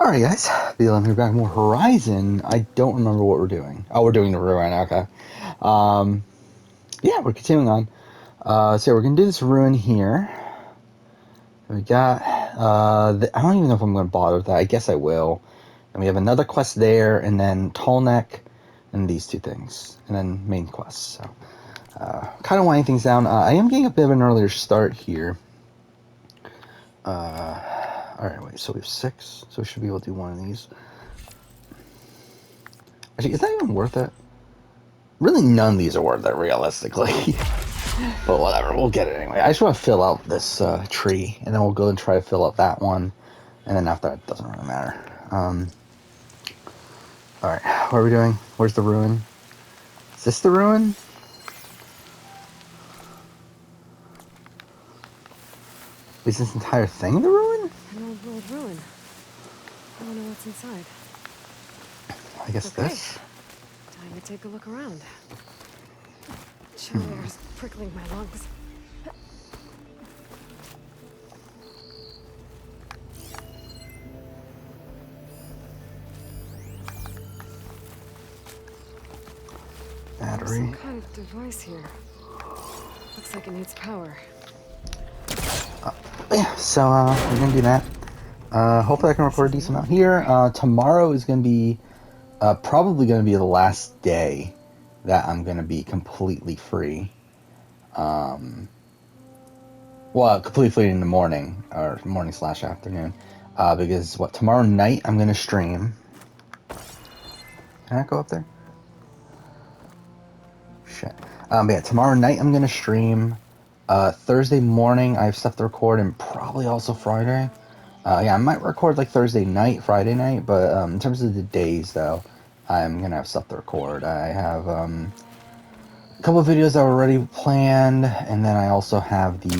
Alright guys, BLM here back, more Horizon. I don't remember what we're doing. Oh, we're doing the ruin, okay. Yeah, we're continuing on. So we're gonna do this ruin here. We got, I don't even know if I'm gonna bother with that. I guess I will. And we have another quest there, and then Tall Neck, and these two things. And then main quests, so. Kind of winding things down. I am getting a bit of an earlier start here. Alright, wait, so we have 6, so we should be able to do one of these. Actually, is that even worth it? Really, none of these are worth it, realistically. But whatever, we'll get it anyway. I just want to fill out this tree, and then we'll go and try to fill out that one, and then after that, it doesn't really matter. Alright, what are we doing? Where's the ruin? Is this the ruin? Is this entire thing the ruin? An old world ruin. I wonder what's inside. I guess okay. this. Time to take a look around. Chill air's prickling my lungs. Battery. There's some kind of device here. Looks like it needs power. Yeah, so we're gonna do that. Hopefully I can record a decent amount here. Tomorrow is gonna be probably gonna be the last day that I'm gonna be completely free. Well, completely free in the morning, or morning/afternoon, because tomorrow night I'm gonna stream. Can I go up there? Shit. But yeah, tomorrow night I'm gonna stream. Thursday morning I have stuff to record, and probably also Friday. Yeah, I might record like Thursday night, Friday night, but in terms of the days though, I'm gonna have stuff to record. I have a couple of videos that were already planned, and then I also have the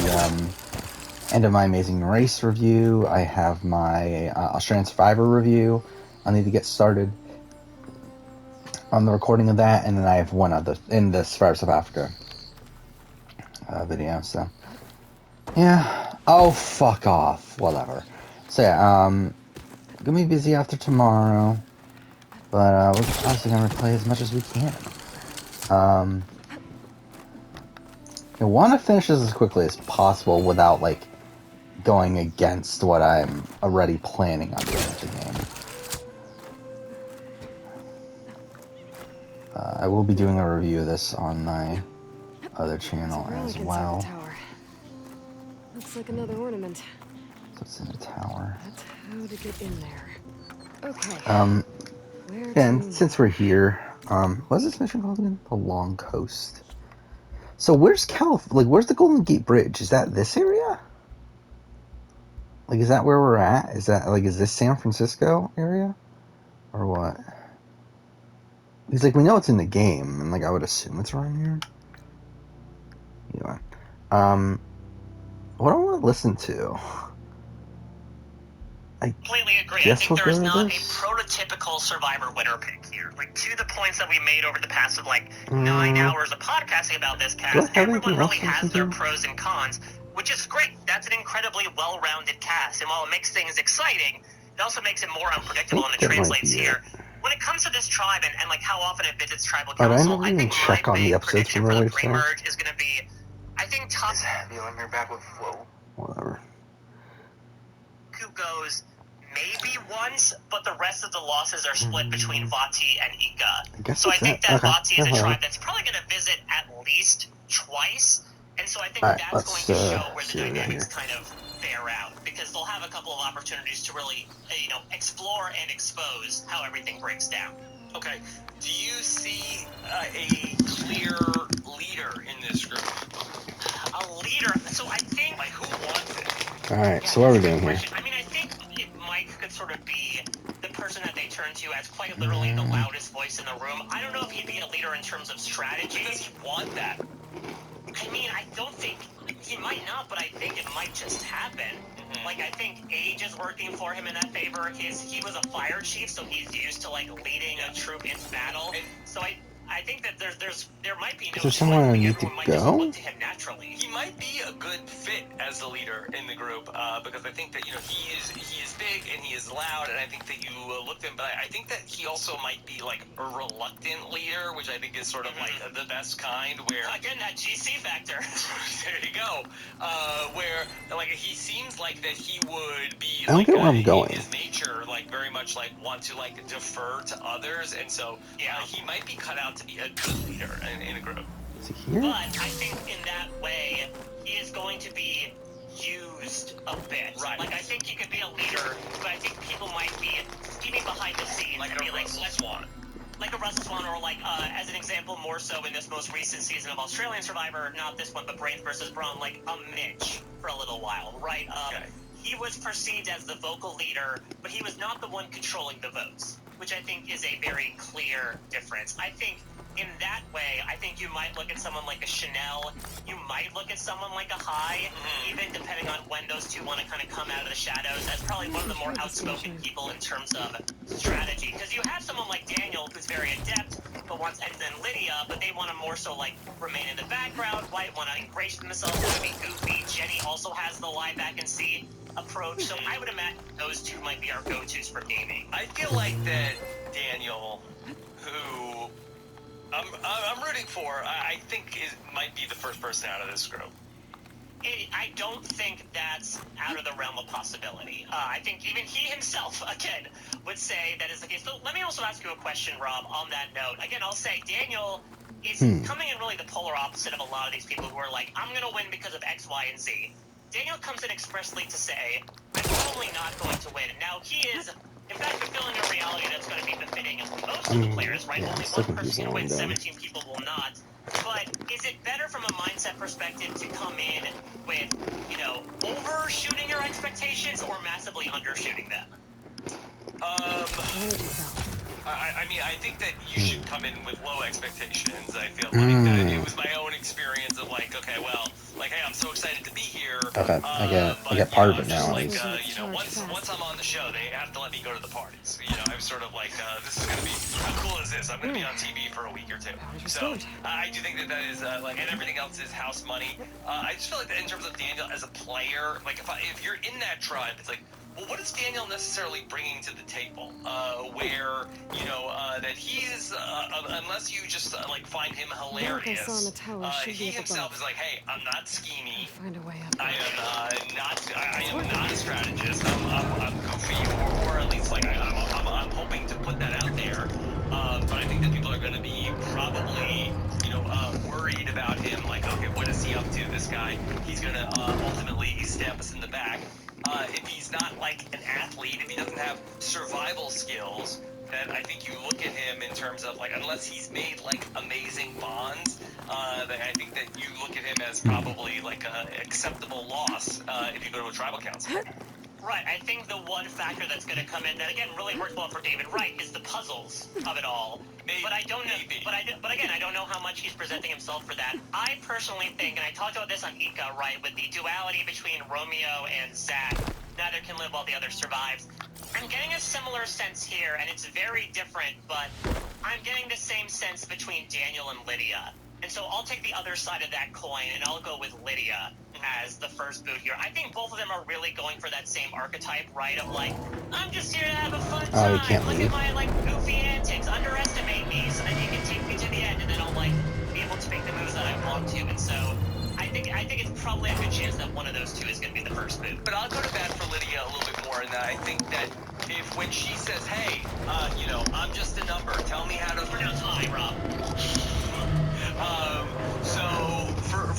End of My Amazing Race review. I have my Australian Survivor review. I need to get started on the recording of that, and then I have one other in the Survivor South Africa video. So yeah. Oh, fuck off. Whatever. So yeah, gonna be busy after tomorrow, but we're obviously gonna play as much as we can. I want to finish this as quickly as possible without like going against what I'm already planning on doing with the game. I will be doing a review of this on my other channel as well. Tower. Looks like another ornament. So it's in the tower. That's how to get in there. Okay. And since we're here, what's this mission called again? The Long Coast. So where's where's the Golden Gate Bridge? Is that this area? Like, is that where we're at? Is that, like, is this San Francisco area? Or what? Because, like, we know it's in the game, and, like, I would assume it's around here. Yeah. What do I want to listen to? I completely agree. I think there's not a prototypical Survivor winner pick here. Like, to the points that we made over the past of, 9 hours of podcasting about this cast, everyone really has their pros and cons, which is great. That's an incredibly well-rounded cast, and while it makes things exciting, it also makes it more unpredictable, and it translates here. When it comes to this tribe and how often it visits tribal council, I think my big prediction for the pre-merge is going to be, I think Top... You're back with Flow. Whatever. Who goes maybe once, but the rest of the losses are split between Vati and Ika. So I think that Vati is a tribe that's probably going to visit at least twice, and so I think that's going to show where the dynamics kind of bear out, because they'll have a couple of opportunities to really, explore and expose how everything breaks down. Okay, do you see a clear leader in this group? A leader? So I think, who wants it? Alright, so what are we doing here? I mean, I think Mike could sort of be the person that they turn to as quite literally the loudest voice in the room. I don't know if he'd be a leader in terms of strategy. Does he want that? I mean, I don't think... He might not, but I think it might just happen. Mm-hmm. Like, I think age is working for him in that favor. He was a fire chief, so he's used to, leading a troop into battle. So I think that there might be no... Is there somewhere I need to go? Look to him naturally. He might be a good fit as the leader in the group, because I think that, he is big and he is is loud, and I think that you look at him, but I think that he also might be like a reluctant leader, which I think is sort of like the best kind, where again, that GC factor. there you go. Where like he seems like that he would be I don't like get where I'm going. in his nature, like very much like want to like defer to others, and so he might be cut out to be a good leader in a group. Is he here? But I think in that way, he is going to be used a bit. Right. Like, I think he could be a leader, but I think people might be scheming behind the scenes. Like and a be like, Russell Swan. Like a Russell Swan, or like, as an example, more so in this most recent season of Australian Survivor, not this one, but Brains versus Brawn, like a Mitch for a little while, right? Okay. He was perceived as the vocal leader, but he was not the one controlling the votes, which I think is a very clear difference. I think in that way, I think you might look at someone like a Chanel, you might look at someone like a High, even depending on when those two want to kind of come out of the shadows, as probably one of the more outspoken people in terms of strategy. Because you have someone like Daniel, who's very adept, but wants, and then Lydia, but they want to more so like remain in the background, White want to ingratiate themselves, want to be goofy. Jenny also has the lie back and see approach, so I would imagine those two might be our go-tos for gaming. I feel like that Daniel, who I'm rooting for, I think might be the first person out of this group. I don't think that's out of the realm of possibility. I think even he himself, again, would say that is the case. So let me also ask you a question, Rob, on that note. Again, I'll say Daniel is coming in really the polar opposite of a lot of these people who are like, I'm going to win because of X, Y, and Z. Daniel comes in expressly to say, I'm probably not going to win. Now, he is, in fact, fulfilling a reality that's going to be befitting of most of the players, right? Yeah, Only still one person can win, confusing, 17 people will not. But is it better from a mindset perspective to come in with, you know, overshooting your expectations or massively undershooting them? I mean, I think that you should come in with low expectations. I feel like that it was my own experience of like, okay, well, like, hey, I'm so excited to be here. Okay, I get part of it now. Like, you know, once I'm on the show, they have to let me go to the parties. You know, I was sort of like, this is gonna be, how cool is this? I'm gonna be on TV for a week or two. So I do think that is like, and everything else is house money. I just feel like that in terms of Daniel as a player, like if you're in that tribe, it's like, well, what is Daniel necessarily bringing to the table? Where, you know, that he is, unless you just like find him hilarious, he himself is like, hey, I'm not schemy. I am not a strategist. I'm goofy, or at least like I'm hoping to put that out there. But I think that people are going to be probably, you know, worried about him. Like, okay, what is he up to? This guy, he's going to ultimately stab us in the back. If he's not like an athlete, if he doesn't have survival skills, then I think you look at him in terms of like, unless he's made like amazing bonds, then I think that you look at him as probably like an acceptable loss if you go to a tribal council. Right, I think the one factor that's going to come in that again really works well for David Wright is the puzzles of it all. Maybe, but I don't know. But again, I don't know how much he's presenting himself for that. I personally think, and I talked about this on Ika, right, with the duality between Romeo and Zach. Neither can live while the other survives. I'm getting a similar sense here, and it's very different, but I'm getting the same sense between Daniel and Lydia. And so I'll take the other side of that coin, and I'll go with Lydia as the first boot here. I think both of them are really going for that same archetype, right? Of like, I'm just here to have a fun time. You can't Look leave. at my like goofy antics. Underestimate me, so that you can take me to the end, and then I'll like be able to make the moves that I want to. And so I think it's probably a good chance that one of those two is going to be the first boot. But I'll go to bat for Lydia a little bit more in that I think that if when she says, hey, you know, I'm just a number, tell me how to pronounce I, Rob. So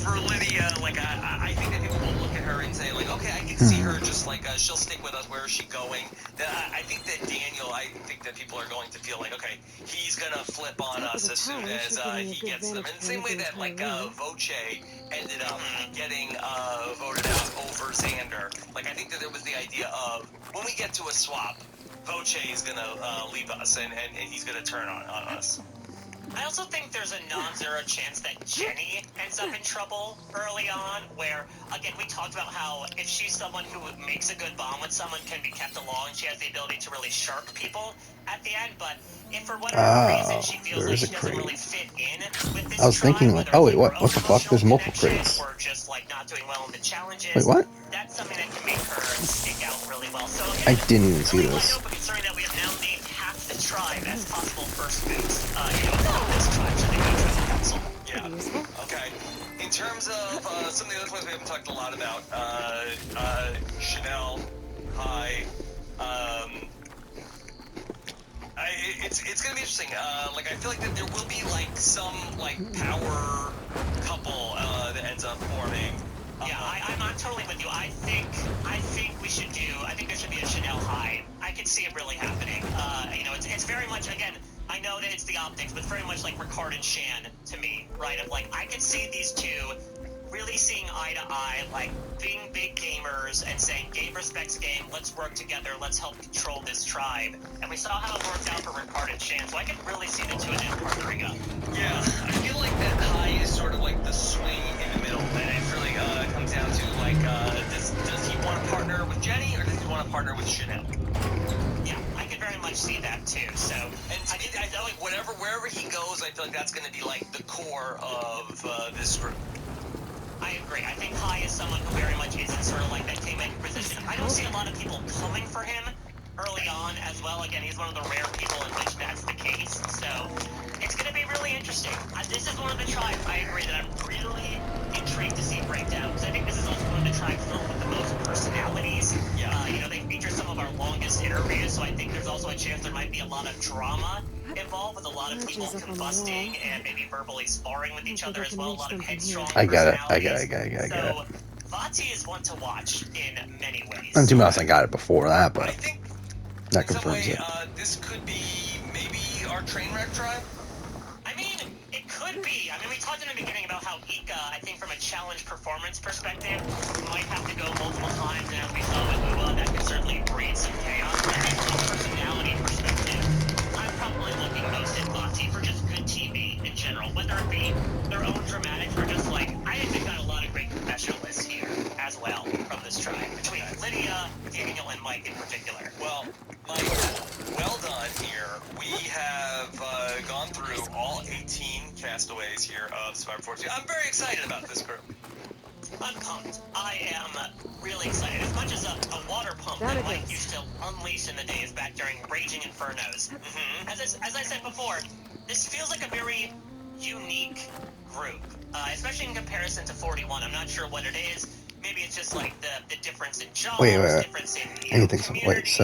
for Lydia, like I think that people will look at her and say like, okay, I can see her just like she'll stick with us. Where is she going? I think that Daniel, I think that people are going to feel like, okay, he's gonna flip on us as soon as he gets them. In the same way that like Voce ended up getting voted out over Xander. Like I think that there was the idea of when we get to a swap, Voce is gonna leave us and he's gonna turn on us. I also think there's a non-zero chance that Jenny ends up in trouble early on, where, again, we talked about how if she's someone who makes a good bond with someone, can be kept along, she has the ability to really shark people at the end, but if for whatever reason she feels like she doesn't really fit in with this I was thinking, like, oh wait, what the fuck? There's multiple crates. or just, like, not doing well in the challenges, Wait, what? that's something that can make her stick out really well. So I again, didn't even see really this. wide open, considering that we have now named half the tribe as possible first moves, this tribe to the Neutral Council. Yeah. Okay. In terms of some of the other players we haven't talked a lot about, Chanel, Hi, it's gonna be interesting. Like, I feel like that there will be like some like power couple that ends up forming. Yeah, I'm totally with you. I think we should do. I think there should be a Chanel High. I could see it really happening. It's very much, again, I know that it's the optics, but very much like Ricard and Shan to me, right? Of like, I could see these two really seeing eye to eye, like being big gamers and saying game respects game, let's work together, let's help control this tribe. And we saw how it worked out for Ricard and Shan, so I could really see the two of them partnering up. Yeah, I feel like that High is sort of like the swing in the middle, and it really comes down to like, does he want to partner with Jenny or does he want to partner with Chanel? Yeah, I could very much see that too. So, and I feel like wherever he goes, I feel like that's going to be like the core of this group. I agree. I think High is someone who very much is in sort of like that kingmaker position. I don't see a lot of people coming for him early on as well. Again, he's one of the rare people in which that's the case. So it's going to be really interesting. This is one of the tribes, I agree, that I'm really intrigued to see break down. Because I think this is also one of the tribes filled with the most personalities. Yeah. They feature some of our longest interviews, so I think there's also a chance there might be a lot of drama involved with a lot of people combusting and maybe verbally sparring with each other as well. A lot of headstrong personalities. So Vati is one to watch in many ways. And to be honest, I got it before that, but I think that confirms it. This could be maybe our train wreck tribe. I mean, it could be. I mean, we talked in the beginning about how Ika, I think from a challenge performance perspective, might have to go multiple times, and as we saw with Uwa, that could certainly breed some chaos. But I think from a personality perspective, I'm probably looking most at Vati for just good TV in general, whether it be their own dramatics or just like, I think they've got a lot of great professionalists here as well from this tribe, between Lydia, Daniel, and Mike in particular. Well, Mike, well done here. We have gone through all 18 castaways here of Survivor 42. I'm very excited about this group. I'm pumped. I am really excited. As much as a water pump that Mike used to unleash in the days back during Raging Infernos. Mm-hmm. As I said before, this feels like a very unique group, especially in comparison to 41. I'm not sure what it is. Maybe it's just like the difference in jobs, difference in communities,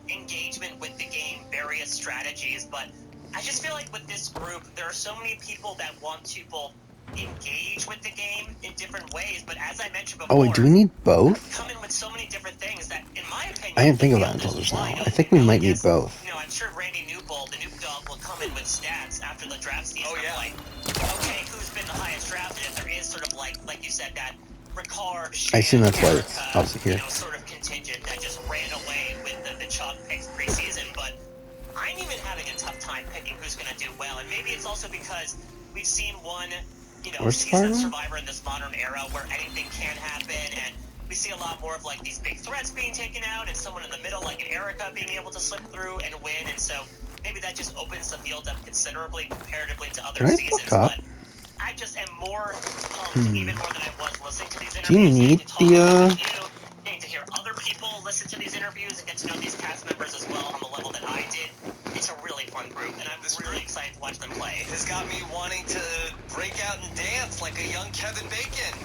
engagement with the game, various strategies. But I just feel like with this group, there are so many people that want to both engage with the game in different ways, but as I mentioned before, oh wait, do we need both? Come in with so many different things that, in my opinion, I didn't think of that until just now. I think we might need both. I'm sure Randy Newbold, the Noob Dog, will come in with stats after the draft season. Oh, yeah. Like, okay, who's been the highest drafted? If there is sort of like you said, that Ricard, I assume that's why it's obviously here. Sort of contingent that just ran away with the chalk picks preseason, but I'm even having a tough time picking who's going to do well, and maybe it's also because we've seen one season of Survivor in this modern era where anything can happen, and we see a lot more of like these big threats being taken out, and someone in the middle like an Erica being able to slip through and win, and so maybe that just opens the field up considerably comparatively to other seasons. But I just am more pumped, even more than I was listening to these interviews. Do you need the getting to hear other people listen to these interviews and get to know these cast members as well on the level that I did. It's a really fun group, and I'm really excited to watch them play. It's got me wanting to break out and dance like a young Kevin Bacon.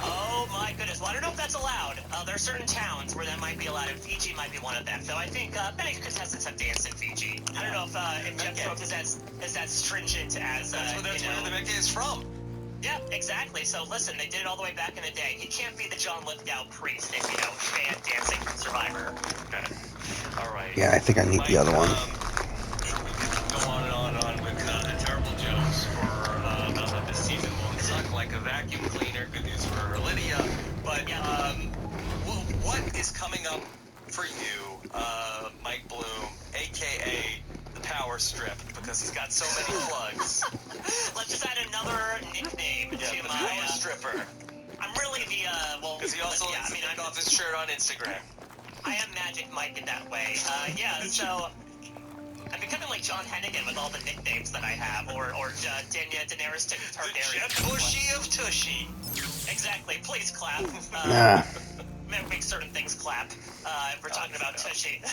Oh my goodness. Well, I don't know if that's allowed. There are certain towns where that might be allowed, and Fiji might be one of them. So I think many contestants have danced in Fiji. I don't know if Jeff Strokes is as stringent as that's where the Becky is from. Yeah, exactly. So listen, they did it all the way back in the day. He can't be the John Lithgow priest if fan dancing from Survivor. Okay. All right. Yeah, I think I need the other one. Go on and on with terrible jokes for this season won't suck like a vacuum cleaner. Good news for Lydia. But what is coming up for you, Mike Bloom, aka the Power power strip because he's got so many plugs. Let's just add another nickname to the my power stripper. I'm really the Because he also likes to take off his shirt on Instagram. I am Magic Mike in that way. So I'm becoming like John Hennigan with all the nicknames that I have, or Daenerys Targaryen. The Jeb Bushy of Tushy. Exactly. Please clap. Make certain things clap. If we're talking about Tushy.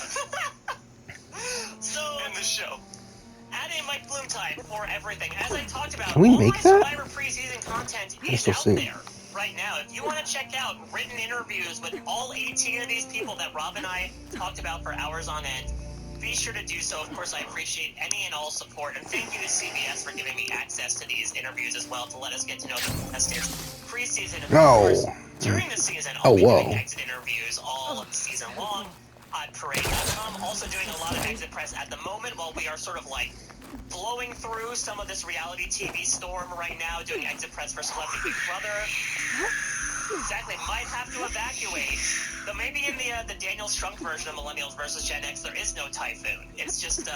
So in the show. Add in Mike Bloom time for everything. As I talked about, Can we all make my that? Survivor preseason content I is still out see. there right now. If you want to check out written interviews with all 18 of these people that Rob and I talked about for hours on end, be sure to do so. Of course, I appreciate any and all support, and thank you to CBS for giving me access to these interviews as well to let us get to know the contestants preseason. And of course, during the season, I'll be doing exit interviews all season long on Parade.com. Also doing a lot of exit press at the moment while we are sort of like blowing through some of this reality TV storm right now, doing exit press for Celebrity Big Brother. Exactly, might have to evacuate. Though maybe in the Daniel Strunk version of Millennials versus Gen X, there is no typhoon. It's just,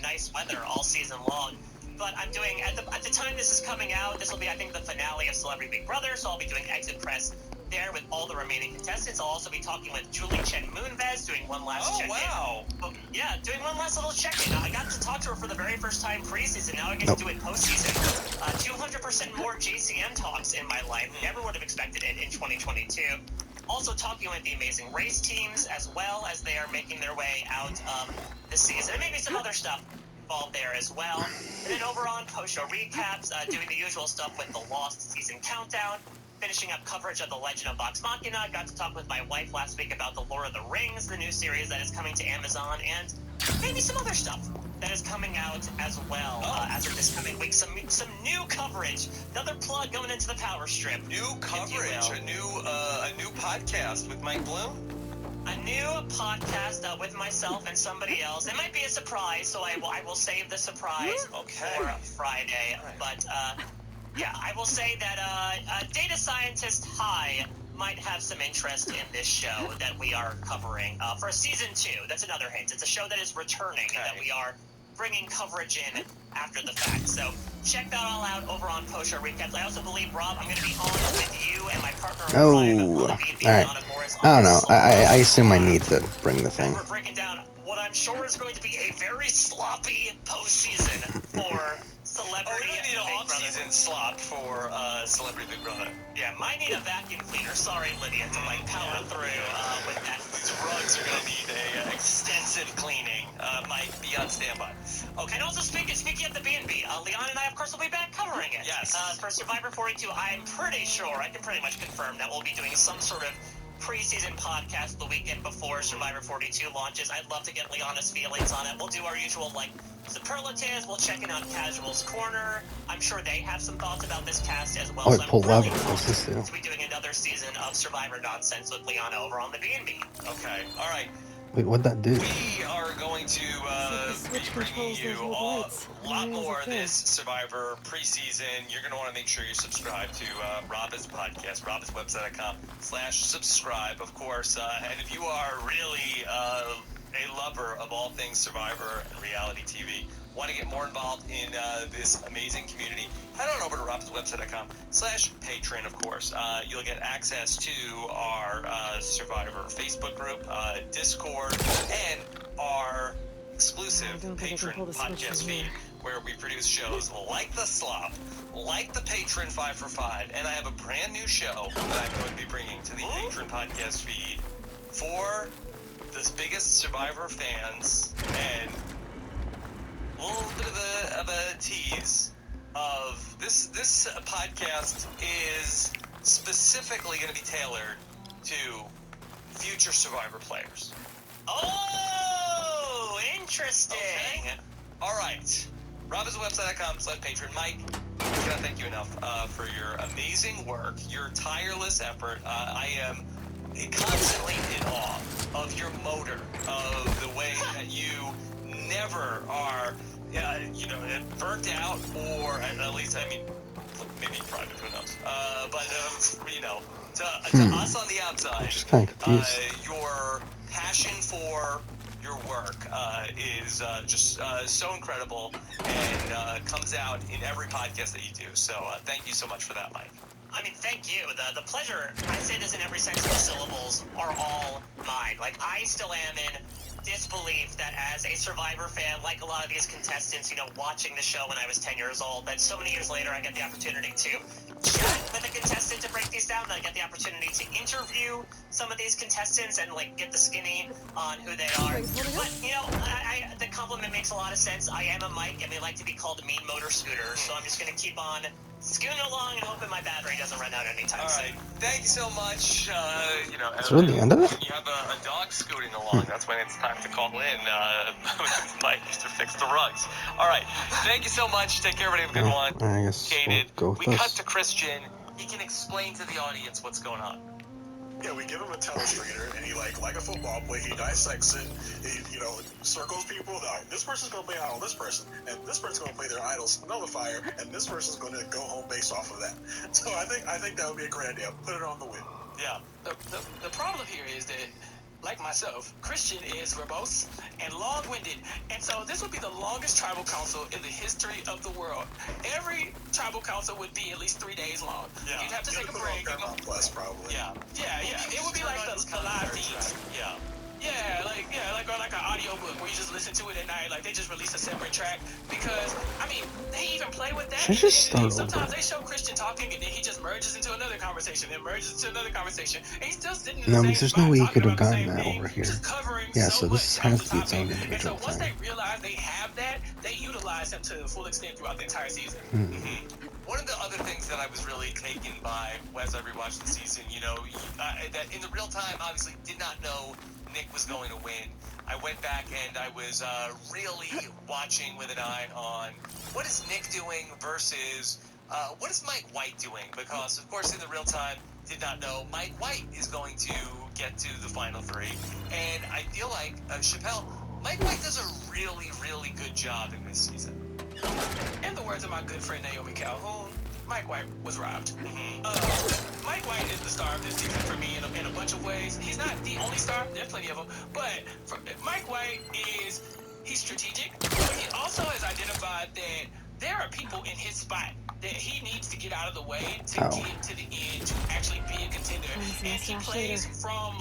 nice weather all season long. But I'm doing, at the time this is coming out, this will be, I think, the finale of Celebrity Big Brother, so I'll be doing exit press there with all the remaining contestants. I'll also be talking with Julie Chen Moonves, doing one last check-in. Wow. Yeah, doing one last little check-in. I got to talk to her for the very first time preseason. Now I get to do it postseason. 200% more JCM talks in my life. Never would have expected it in 2022. Also talking with the Amazing Race teams as well as they are making their way out of the season. And maybe some other stuff involved there as well. And then over on post-show recaps, doing the usual stuff with the Lost season countdown. Finishing up coverage of The Legend of Vox Machina. I got to talk with my wife last week about The Lord of the Rings, the new series that is coming to Amazon, and maybe some other stuff that is coming out as well as of this coming week. Some new coverage. Another plug going into the Power Strip. New coverage. A new podcast with Mike Bloom. A new podcast with myself and somebody else. It might be a surprise, so I will save the surprise for Friday. Right. But yeah, I will say that Data Scientist High might have some interest in this show that we are covering for season 2. That's another hint. It's a show that is returning and that we are bringing coverage in after the fact. So check that all out over on Post Show Recaps. I also believe, Rob, I'm going to be on with you and my partner. All right. I don't know. I assume I need to bring the thing. We're breaking down what I'm sure is going to be a very sloppy postseason for Celebrity. We don't need an off-season slop for Celebrity Big Brother. Yeah, might need a vacuum cleaner. Sorry, Lydia, to power through with that. These rugs are going to need a extensive cleaning. Mike, be on standby. Okay, and also speaking of the B&B, Leon and I, of course, will be back covering it. Yes. For Survivor 42, I'm pretty sure, I can pretty much confirm that we'll be doing some sort of preseason podcast the weekend before Survivor 42 launches. I'd love to get Leona's feelings on it. We'll do our usual, superlatives. We'll check in on Casual's Corner. I'm sure they have some thoughts about this cast as well. Oh, so pull I'm really lever. What's this do? to be doing another season of Survivor nonsense with Leona over on the B&B. Okay, all right. Wait, what'd that do? We are going to be bringing you a lot more of this Survivor preseason. You're going to want to make sure you're subscribed to Robin's podcast, robbinswebsite.com/subscribe, of course. And if you are really a lover of all things Survivor and reality TV, want to get more involved in this amazing community, head on over to robbinswebsite.com/patron, of course. You'll get access to our Survivor Facebook group, Discord, and our exclusive patron podcast feed, where we produce shows like The Slop, like the Patron 5 for 5, and I have a brand new show that I'm going to be bringing to the Patron podcast feed for the biggest Survivor fans, and a little bit of a tease of this podcast is specifically going to be tailored to future Survivor players. Oh, interesting. Okay. All right. robbinswebsite.com/patron. Mike, I cannot thank you enough for your amazing work, your tireless effort. I am constantly in awe of your motor, of the way that you never are, burnt out, or at least, maybe private, who knows. But to us on the outside, I'm just kind of confused. your passion for your work is just so incredible, and comes out in every podcast that you do. So thank you so much for that, Mike. I mean, thank you. The pleasure, I say this in every sense of the syllables, are all mine. Like, I still am in disbelief that as a Survivor fan, like a lot of these contestants, watching the show when I was 10 years old, that so many years later I get the opportunity to chat with a contestant to break these down, that I get the opportunity to interview some of these contestants and, get the skinny on who they are. But, the compliment makes a lot of sense. I am a Mike, and they like to be called mean motor scooters, so I'm just going to keep on scooting along and hoping my battery doesn't run out anytime soon. All right, thank you so much. Is that the end of it? When you have a dog scooting along, that's when it's time to call in Mike to fix the rugs. All right, thank you so much. Take care, everybody. Have a good one. I guess Kated. we'll go with We this. cut to Christian. He can explain to the audience what's going on. Yeah, we give him a telestrator, and he like a football play, he dissects it. He circles people. Like, this person's gonna play idol, this person, and this person's gonna play their idols nullifier, and this person's gonna go home based off of that. So I think that would be a great idea. Put it on the win. Yeah. The problem here is that, like myself, Christian is verbose and long-winded, and so this would be the longest tribal council in the history of the world. Every tribal council would be at least 3 days long. Yeah. You'd have to take a Put break. it on Paramount Plus, probably. Yeah. Yeah. It would be like the live feeds. Yeah. Like on like an audiobook where you just listen to it at night. Like they just release a separate track because they even play with that. Should I just start Sometimes over? they show Christian talking and then he just merges into another conversation and merges into another conversation. And he's still sitting in the No, same because there's spot no way he talking could have about the gotten same that thing, over here. just covering Yeah, so so much this has to be its topic. own And individual so once thing. they realize they have that, they utilize him to the full extent throughout the entire season. One of the other things that I was really taken by as I rewatched the season, that in the real time, obviously did not know Nick was going to win. I went back and I was really watching with an eye on what is Nick doing versus what is Mike White doing? Because, of course, in the real time, did not know Mike White is going to get to the final three. And I feel like, Chappelle, Mike White does a really, really good job in this season. In the words of my good friend Naomi Calhoun, Mike White was robbed. Mike White is the star of this season for me in a bunch of ways. He's not the only star. There's plenty of them. But Mike White he's strategic. But he also has identified that there are people in his spot that he needs to get out of the way to get to the end to actually be a contender. And he plays from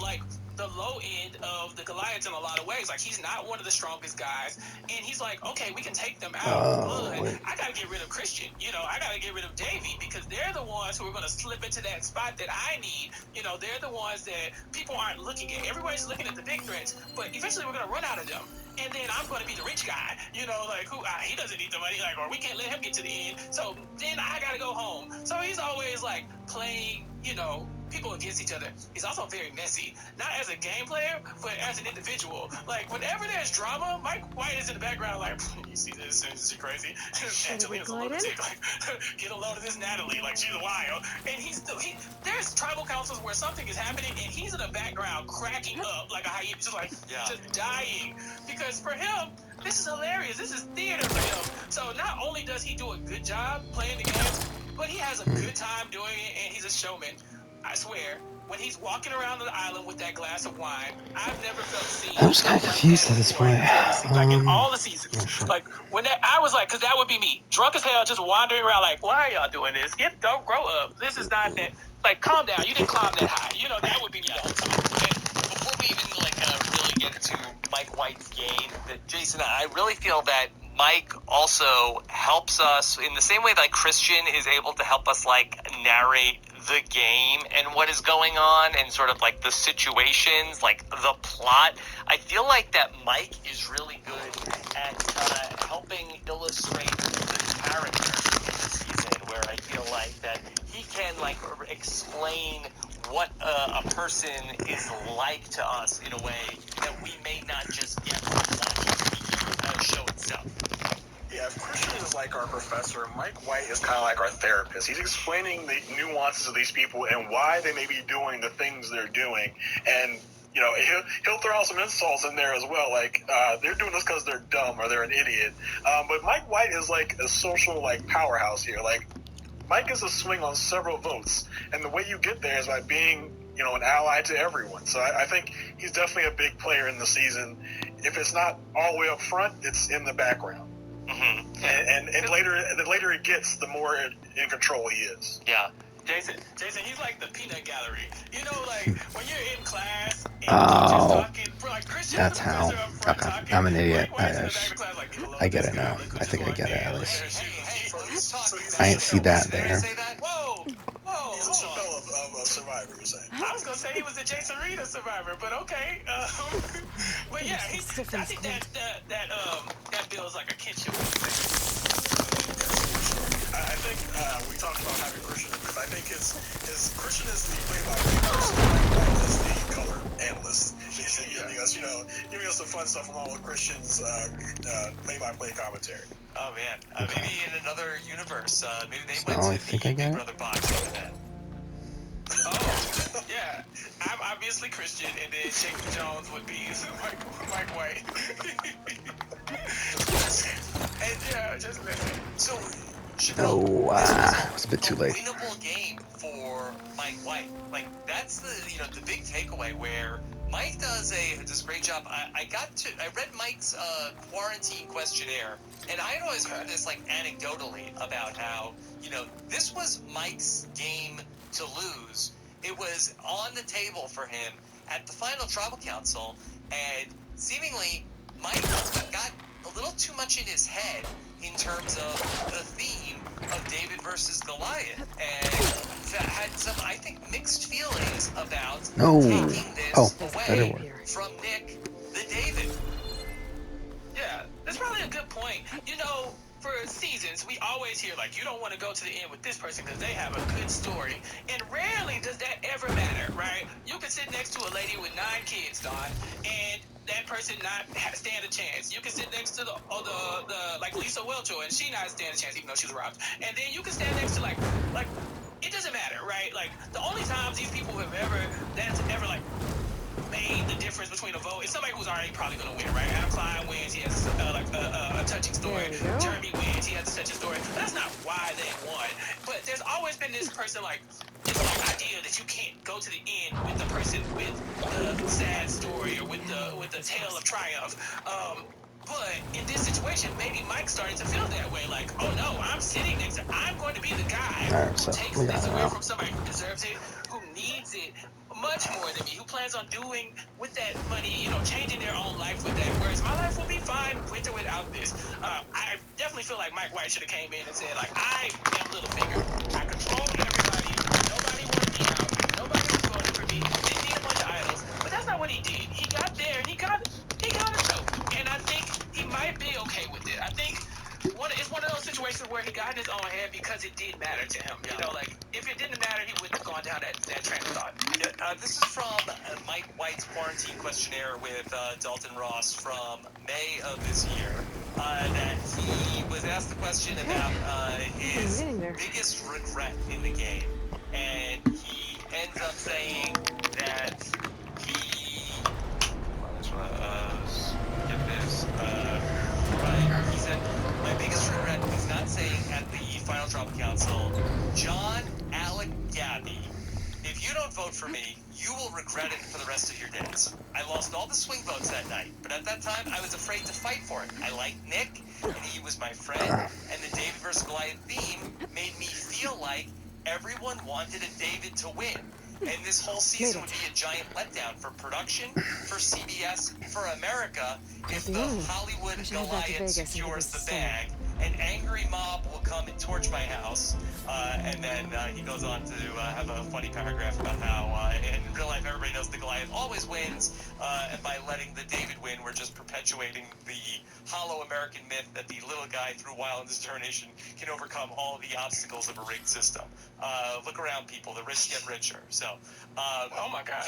the low end of the Goliaths in a lot of ways. Like, he's not one of the strongest guys. And he's like, okay, we can take them out, but I got to get rid of Christian. I got to get rid of Davey because they're the ones who are going to slip into that spot that I need. They're the ones that people aren't looking at. Everybody's looking at the big threats, but eventually we're going to run out of them. And then I'm going to be the rich guy, he doesn't need the money, or we can't let him get to the end. So then I got to go home. So he's always playing, people against each other. He's also very messy, not as a game player, but as an individual. Whenever there's drama, Mike White is in the background, you see this, is she crazy? Angelina's a lunatic, get a load of this Natalie, she's wild. And there's tribal councils where something is happening, and he's in the background cracking up like a hyena, just dying. Because for him, this is hilarious. This is theater for him. So not only does he do a good job playing the games, but he has a good time doing it, and he's a showman. I swear, when he's walking around the island with that glass of wine, I've never felt seen. I'm just kind of confused at this point. In all the seasons. I was because that would be me. Drunk as hell, just wandering around why are y'all doing this? Don't grow up. This is not that. Calm down. You didn't climb that high. That would be me all the time. And before we even really get into Mike White's game, Jason, I really feel that Mike also helps us in the same way that Christian is able to help us narrate the game and what is going on and sort of the situations, the plot. I feel like that Mike is really good at helping illustrate the character in the season, where I feel that he can explain what a person is like to us in a way that we may not just get from watching the show itself. Yeah, if Christian is our professor, Mike White is kind of our therapist. He's explaining the nuances of these people and why they may be doing the things they're doing. And, he'll throw out some insults in there as well, they're doing this because they're dumb or they're an idiot. But Mike White is a social powerhouse here. Mike is a swing on several votes. And the way you get there is by being an ally to everyone. So I think he's definitely a big player in the season. If it's not all the way up front, it's in the background. Mm-hmm. And the later it gets, the more in control he is. Yeah. Jason, he's like the peanut gallery. Like when you're in class and the teacher's talking, like Christian, That's the professor how. up front Okay, talking. I'm an idiot. Mike White's in the back of the class like, I get it now. I think I get it at least. Hey, let's talk. I didn't see that there. Whoa, He's a Chappelle of Survivor, you're saying. I was gonna say he was the Jason Reed of Survivor, but okay. But yeah, I think that builds like a kinship. I think we talked about having Christian in this. I think his Christian is the play-by-play person, Mike is the color analyst. He's giving us some fun stuff along with Christian's play-by-play commentary. Oh man, maybe in another universe, maybe they So went I to think the I get Big it. Brother box over that. Oh, yeah. I'm obviously Christian, and then Shaky Jones would be Mike White. And yeah, just listen. So, Oh, this it's a bit too late. winnable game for Mike White. Like that's the big takeaway where Mike does a great job. I read Mike's quarantine questionnaire, and I had always heard this like anecdotally about how this was Mike's game to lose. It was on the table for him at the final tribal council, and seemingly Mike got a little too much in his head in terms of the theme of David versus Goliath, and had some, I think, mixed feelings about taking this away from Nick the David. Yeah, that's probably a good point. For seasons, we always hear, like, you don't want to go to the end with this person because they have a good story. And rarely does that ever matter, right? You can sit next to a lady with 9 kids, Don, and that person not stand a chance. You can sit next to the like Lisa Welcho, and she not stand a chance even though she was robbed. And then you can stand next to like it doesn't matter, right? Like the only times these people have ever made the difference between a vote is somebody who's already probably going to win, right? Adam Klein wins, he has a touching story. Jeremy wins, he has a touching story. But that's not why they won. But there's always been this person this idea that you can't go to the end with the person with the sad story or with the tale of triumph. But in this situation, maybe Mike's starting to feel that way. Like, oh no, I'm going to be the guy who takes this away from somebody who deserves it, who needs it much more than me, who plans on doing with that money, changing their own life with that. Whereas my life will be fine with or without this. I definitely feel like Mike White should have came in and said, like, I am Littlefinger. I control everybody. Nobody wanted me out. Nobody was voting for me. Didn't need a bunch of idols. But that's not what he did. He got there and he got a vote. And I think he might be okay with it. I think it's one of those situations where he got in his own head because it did matter to him. Like if it didn't matter, he wouldn't have gone down that train of thought. This is from Mike White's quarantine questionnaire with Dalton Ross from May of this year. That he was asked the question about his biggest regret in the game, and he ends up saying that he. He said, my biggest regret is not saying at the final tribal council, John, Alec, Gabby, if you don't vote for me, you will regret it for the rest of your days. I lost all the swing votes that night, but at that time, I was afraid to fight for it. I liked Nick, and he was my friend, and the David vs. Goliath theme made me feel like everyone wanted a David to win. And this whole season would be a giant letdown for production, for CBS, for America, if the Hollywood Goliath secures the bag. An angry mob will come and torch my house. And then he goes on to have a funny paragraph about how in real life everybody knows the Goliath always wins. And by letting the David win, we're just perpetuating the hollow American myth that the little guy through wild and determination can overcome all the obstacles of a rigged system. Look around, people. The rich get richer. So, oh my God,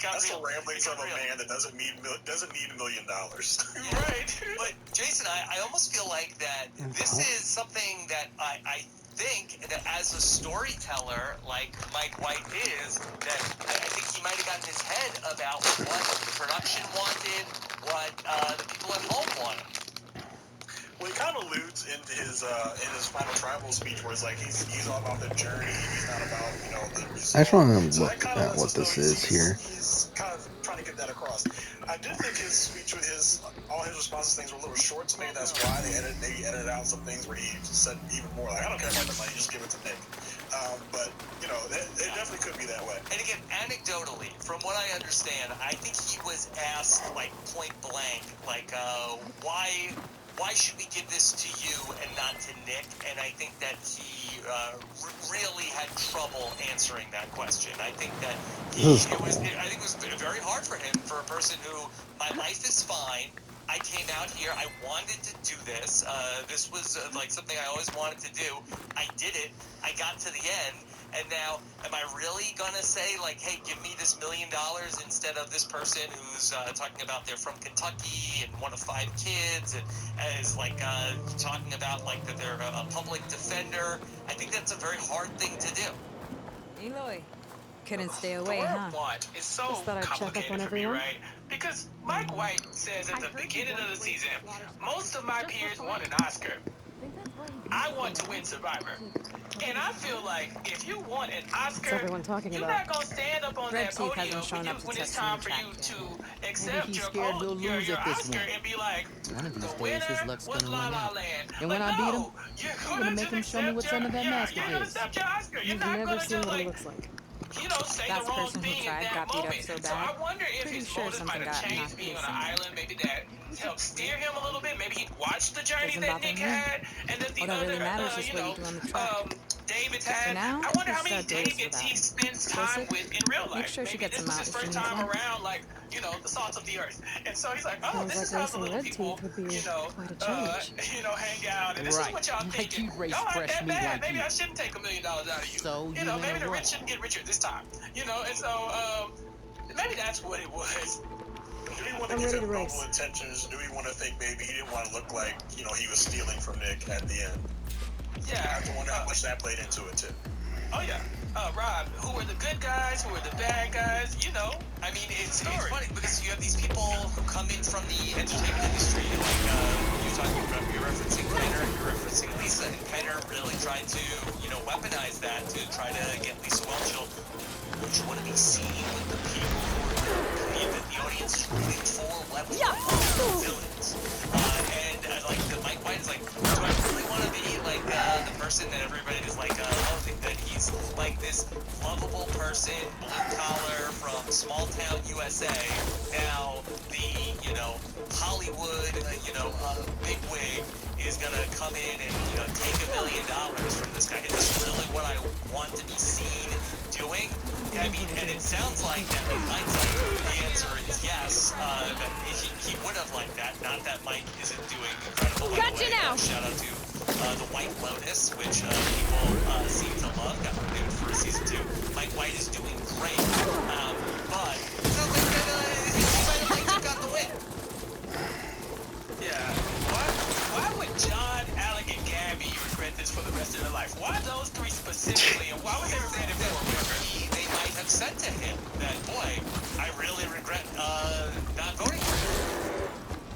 that's the ramblings of a man that doesn't need $1 million. Right. But Jason, I almost feel like that this is something that I think that as a storyteller, like Mike White is, that I think he might have gotten his head about what production wanted, what the people at home wanted. Well, he kind of alludes in his final tribal speech where it's like he's all about the journey. He's not about the result. I just want to So look that kind of at lets what us know this is here. he's kind of trying to get that across. I do think his speech with all his responses things were a little short, so maybe that's why they edited out some things where he said even more like, I don't care about the money, just give it to Nick. But it definitely could be that way. And again, anecdotally, from what I understand, I think he was asked like point blank, like, why should we give this to you and not to Nick? And I think that he really had trouble answering that question. I think that it was very hard for him, for a person who, my life is fine. I came out here. I wanted to do this. This was like something I always wanted to do. I did it. I got to the end. And now, am I really going to say, like, hey, give me this $1 million instead of this person who's talking about they're from Kentucky and one of 5 kids and is, like, talking about, like, that they're a public defender? I think that's a very hard thing to do. Eloy, couldn't stay away, the word huh? want is so Just thought I'd check up complicated on for me, everyone. right? Because Mike White says at the beginning of the season, most of my peers won an Oscar. I want to win Survivor. And I feel like if you want an Oscar, everyone talking you're about? not going to stand up on Red that Teeth podium hasn't shown up to when it's test time the for you track to yet. accept he's your scared we'll your lose at this Oscar one. and be like, One of these the days, winner his luck's was gonna La run La out. Land. And when Like, I beat him, no, you're I'm gonna going make to him show me what some of that magic you're going to is. accept your Oscar. You're You've not never going to seen just what like, it looks like. say Last the wrong person who thing tried in that got beat up moment. so So bad. I wonder if Pretty his sure motives might something have got changed knocked being on loose an in there. island. Maybe that helped steer him a little bit. Maybe he watched the journey Doesn't that bother Nick me. had and that the All that other, really matters is what you do on the track. David's For had. now, I wonder how just many start Blaze Davids he without. spends Still time sick? with in real life. Make sure she Maybe gets this him was out his if she first needs time one. around, like, the salt of the earth. And so he's like, oh, Sounds this like is how the racing little Red people, Teeth would be quite a challenge. hang out. And this is Right. what y'all Like thinking. you race Y'all aren't fresh that meat bad. like Maybe you. I shouldn't take $1 million out of you. So you Maybe the wanna rich what? shouldn't get richer this time. And so, maybe that's what it was. Do we want to I'm give ready him to noble race. intentions? Do we want to think maybe he didn't want to look like he was stealing from Nick at the end? I Yeah. have to wonder how much that played into it too. Oh yeah. Rob, who are the good guys? Who are the bad guys? I mean, it's funny because you have these people who come in from the entertainment industry, like you're referencing Penner, you're referencing Lisa, and Penner really tried to, weaponize that to try to get Lisa Welch. Would you want to be seen with the people who are the audience is rooting for level villains? And Mike White is like, do I really want to be like the person that everybody is like loving? That he's like this lovable person, blue collar from small town USA. Now the Hollywood big wig is gonna come in and take $1 million from this guy. Is this really what I want to be seen doing? I mean, and it sounds like that in hindsight, the answer is yes. That he would have liked that. Not that Mike isn't doing incredible. Gotcha now. Shout out to the White Lotus, which people seem to love. Got renewed for season 2. Mike White is doing great, but it sounds like that he might have liked to got the win. Yeah. Why would John, Alec, and Gabby regret this for the rest of their life? Why those 3 specifically? And why would they regret if they were women? They might have said to him that, boy, I really regret not voting for you.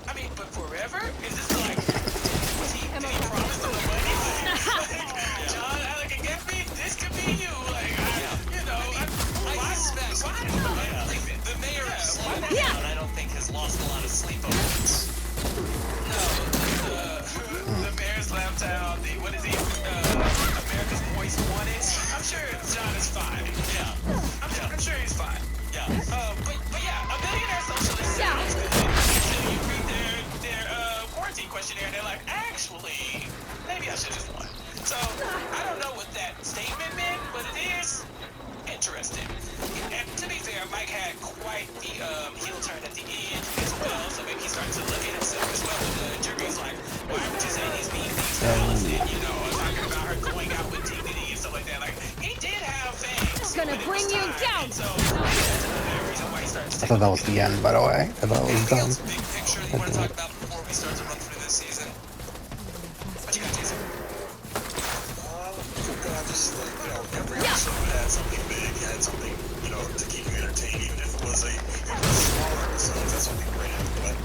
I mean, but forever? Is this like, did he promise them the money? Like, John, Alec, and Gabby, this could be you. Like, I suspect the mayor of Slowtown, I don't think, has lost a lot of sleep over this. The mayor's laptop, what is he? America's Voice Wanted. I'm sure John is fine. Yeah. I'm sure he's fine. Yeah. But yeah, a billionaire socialist sounds good until you read their quarantine questionnaire and they're like, actually, maybe I should just won. So I don't know what that statement meant, but it is interesting. And to be fair, Mike had quite the heel turn at the end as well, so maybe he's starting to look at himself as well. And the jury's like, why would you say he's being things to Allison, talking about her going out with dignity and stuff like that. Like, he did have things. It's gonna bring you down. So that's another reason why he starts to I thought that was the end, by the way. I thought it was Anything done. else big picture that you want to talk about before we start to run through this season? What you got, Jason? Just like, every episode had something big, had something, to keep you entertained, even if it was a smaller episode, that's something great. But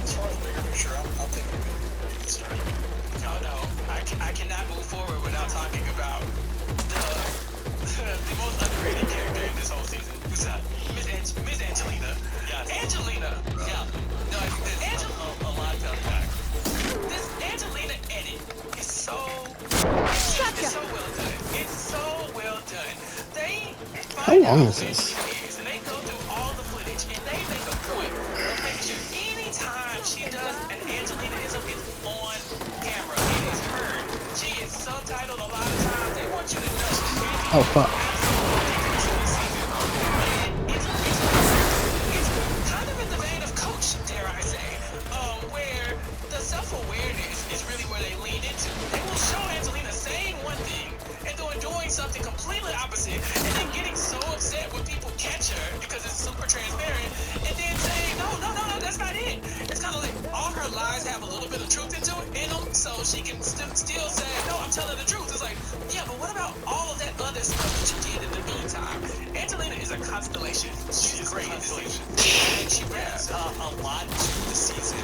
as far as the bigger picture, I'm thinking we can start. I cannot move forward without talking about the most underrated character in this whole season. Who's that? Miss Angelina. Yes. Angelina. Yeah. No, I think there's a lot to unpack. This Angelina edit is so Gotcha. it's so well done. It's so well done. They How find long out is who this? Angelina is, and they go through all the footage, and they make a point of making sure anytime she does an Angelina-ism, it's on camera. It is heard. She is subtitled a lot of times. They want you to know. Oh, fuck. It's kind of in the vein of Coach, dare I say, where the self-awareness is really where they lean into. They will show Angelina saying one thing and doing something completely opposite, and then getting so upset when people catch her because it's super transparent, and then saying, no, that's not it. It's kind of like all her lies have a little bit of truth into it, in them, so she can still say, no, I'm telling the truth. It's like, yeah, but what about all of that other stuff that you did in the meantime? Angelina is a constellation. She's great. And she brings a lot to the season.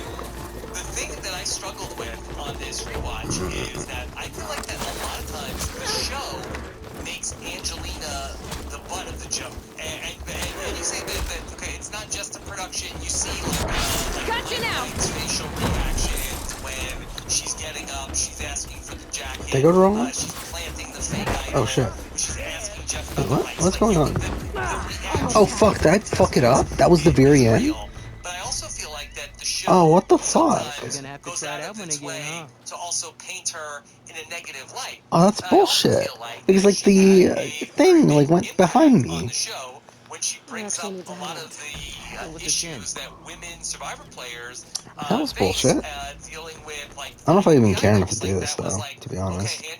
The thing that I struggled with on this rewatch is that I feel like that a lot of times the show makes Angelina the butt of the joke. And you say that, okay, it's not just the production. You see like Gotcha now. Mike's facial reactions when she's getting up, she's asking for the jacket. Did I go to the wrong one? She's planting the fake idol. Oh, shit. She's asking Jeff Wait, about what? the lights. What's going on? reaction Oh, fuck. Did I fuck it up? That was the very end? real, but I also feel like that the show Oh, what the fuck? sometimes We're gonna have to goes try out that of one its again, way huh? to also paint her in a negative light. Oh, that's I also bullshit. feel like Because, that like, she the had a thing, very like, big went impact behind on me. the show when she brings actually up need to a lot head of Go the with the issues gin. that women Survivor players That was face bullshit. dealing with, like, I don't know if I even the care enough idols. to do Like, this, that was though, like, to be honest. okay,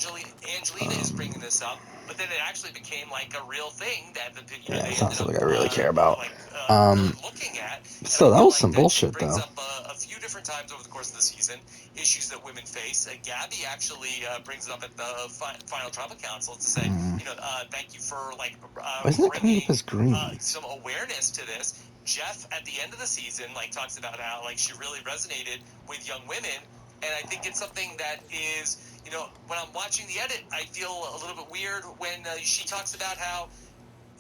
Angelina is bringing this up, but then it actually became like a real thing that Yeah, they it's not ended something up I really care about. really looking at. And So I that feel was like some that she bullshit, brings though. up a few different times over the course of the season issues that women face. Gabby actually brings it up at the final tribal council to say, thank you for like Why isn't it coming up bringing as green? some awareness to this. Jeff at the end of the season like talks about how like she really resonated with young women, and I think it's something that is, when I'm watching the edit, I feel a little bit weird when she talks about how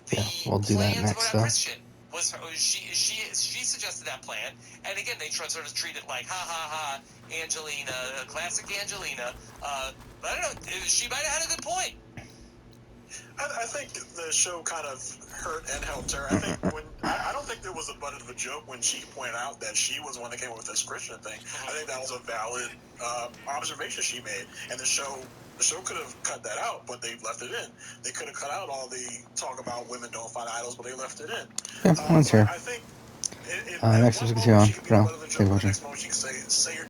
the Yeah, we'll do that plan to go next, down though. Christian was she suggested that plan, and again they sort of treat it like ha ha ha Angelina, classic Angelina. But I don't know, she might have had a good point. I think the show kind of hurt and helped her. I think I don't think there was a butt of a joke when she pointed out that she was the one that came up with this Christian thing. I think that was a valid observation she made, and the show could have cut that out, but they left it in. They could have cut out all the talk about women don't find idols, but they left it in. Yeah, mine's here. I think Next, let's continue on. she could be the No, butt of the thank joke. you for The watching. next moment she could say your